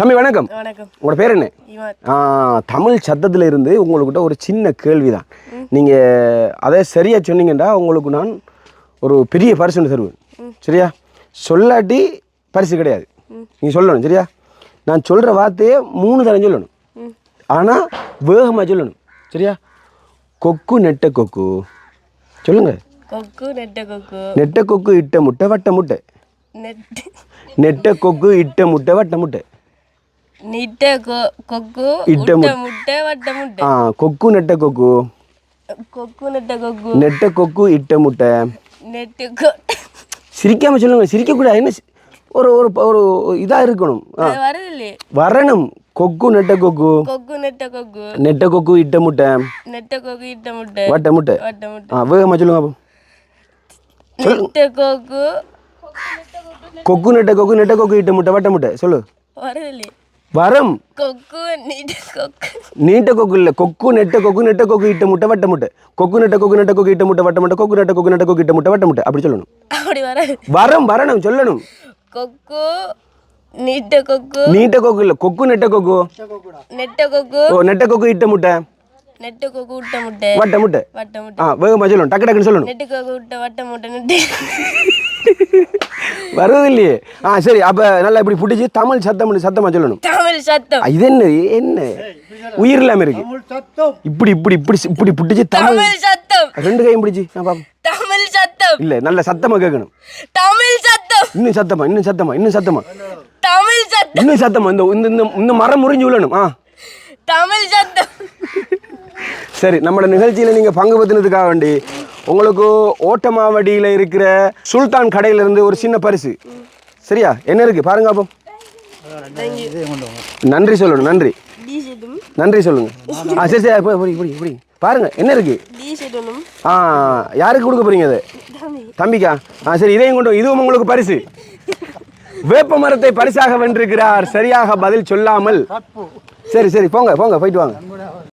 தம்பி வணக்கம். வணக்கம். உங்களோட பேர் என்ன? தமிழ் சத்தத்தில் இருந்து உங்கள்கிட்ட ஒரு சின்ன கேள்வி தான். நீங்கள் அதை சரியாக சொன்னீங்கன்னா உங்களுக்கு நான் ஒரு பெரிய பரிசு ஒன்று தருவேன். சரியா? சொல்லாட்டி பரிசு கிடையாது. நீங்கள் சொல்லணும். சரியா? நான் சொல்கிற வார்த்தையே 3 தரம் சொல்லணும். ஆனால் வேகமாக சொல்லணும். சரியா? கொக்கு நெட்ட கொக்கு சொல்லுங்க. கொக்கு நெட்ட கொக்கு. நெட்ட கொக்கு இட்ட முட்டை வட்ட முட்டை. நெட்ட கொக்கு இட்ட முட்டை வட்ட முட்டை. நிட்ட கொக்கு இட்ட முட்டை வட்ட முட்டை. கொக்கு நெட்ட கொக்கு. கொக்கு நெட்ட கொக்கு. நெட்ட கொக்கு இட்ட முட்டை. நெட்டு சிரிக்காம சொல்லுங்க. சிரிக்கக்கூடாது. என்ன ஒரு ஒரு ஒரு இதாக இருக்கணும். வரணும். கொக்கு நெட்ட கொக்கு. கொக்கு நெட்ட கொக்கு. நெட்ட கொக்கு இட்ட முட்டை. நெட்ட கொக்கு இட்ட முட்டை. வட்ட முட்டை. வட்ட முட்டை. வேகமாக சொல்லுங்க அப்போ. நெட்ட கொக்கு. கொக்கு நெட்ட கொக்கு. நெட்ட கொக்கு இட்ட முட்டை வட்ட முட்டை. சொல்லு. வரல. வரம். கொக்கு நீட்ட கொக்கு. நீட்ட கொக்கு இல்லை. கொக்கு நெட்ட கொக்கு. நெட்ட கொக்கு இட்ட முட்டை வட்ட முட்டை. கொக்கு நெட்ட கொக்கு. நெட்ட கொக்கு இட்ட முட்டை வட்ட முட்டை. கொக்கு நெட்ட கொக்கு. நெட்ட கொக்கு இட்ட முட்டை வட்ட முட்டை. அப்படி சொல்லணும். அப்படி வரம் வரணும் சொல்லணும். கொக்கு நீட்ட கொக்கு. நீட்ட கொக்கு இல்லை. கொக்கு நெட்ட கொக்கு. நெட்ட கொக்கு. நெட்ட கொக்கு இட்ட முட்டை. நெட்ட கொக்கு விட்ட முட்டை. வட்ட முட்டை. வட்ட முட்டை. வேகமாக சொல்லணும். டக்கு டக்குன்னு சொல்லணும். நெட்டு கொக்கு விட்ட வட்ட முட்டை. நெட்டு வருது இல்லையே. சரி. அப்போ நல்லா இப்படி பிடிச்சி தமிழ் சத்தமாக சொல்லணும். தமிழ் சத்தம். இது என்ன என்ன உயிர் இல்லாமல் இருக்கு. இப்படி இப்படி இப்படி இப்படி பிடிச்சி தமிழ் சத்தம். 2 கையும் பிடிச்சி நான் பாப்போம். தமிழ் சத்தம். இல்லை நல்ல சத்தமாக கேட்கணும். தமிழ் சத்தம். இன்னும் சத்தமா இன்னும் சத்தமா இன்னும் சத்தமா தமிழ் சத்தம். இன்னும் சத்தமா. இந்த மரம் முறிஞ்சு விழணும். தமிழ் சத்தம். சரி. நம்மளோட நிகழ்ச்சியில் நீங்கள் பங்கு பெற்றினதுக்காக வேண்டி உங்களுக்கு ஓட்டமாவடியில் இருக்கிற சுல்தான் கடையிலேருந்து ஒரு சின்ன பரிசு. சரியா? என்ன இருக்குது பாருங்க அப்போ. நன்றி சொல்லணும். நன்றி நன்றி சொல்லுங்க. சரி சரி. இப்படி பாருங்க என்ன இருக்கு. யாருக்கு கொடுக்க போறீங்க? அது தம்பிக்கா? சரி. இதையும் கொண்டு. இதுவும் உங்களுக்கு பரிசு. வேப்ப மரத்தை பரிசாக வென்றிருக்கிறார் சரியாக பதில் சொல்லாமல். சரி சரி. போங்க போங்க போயிட்டு வாங்க.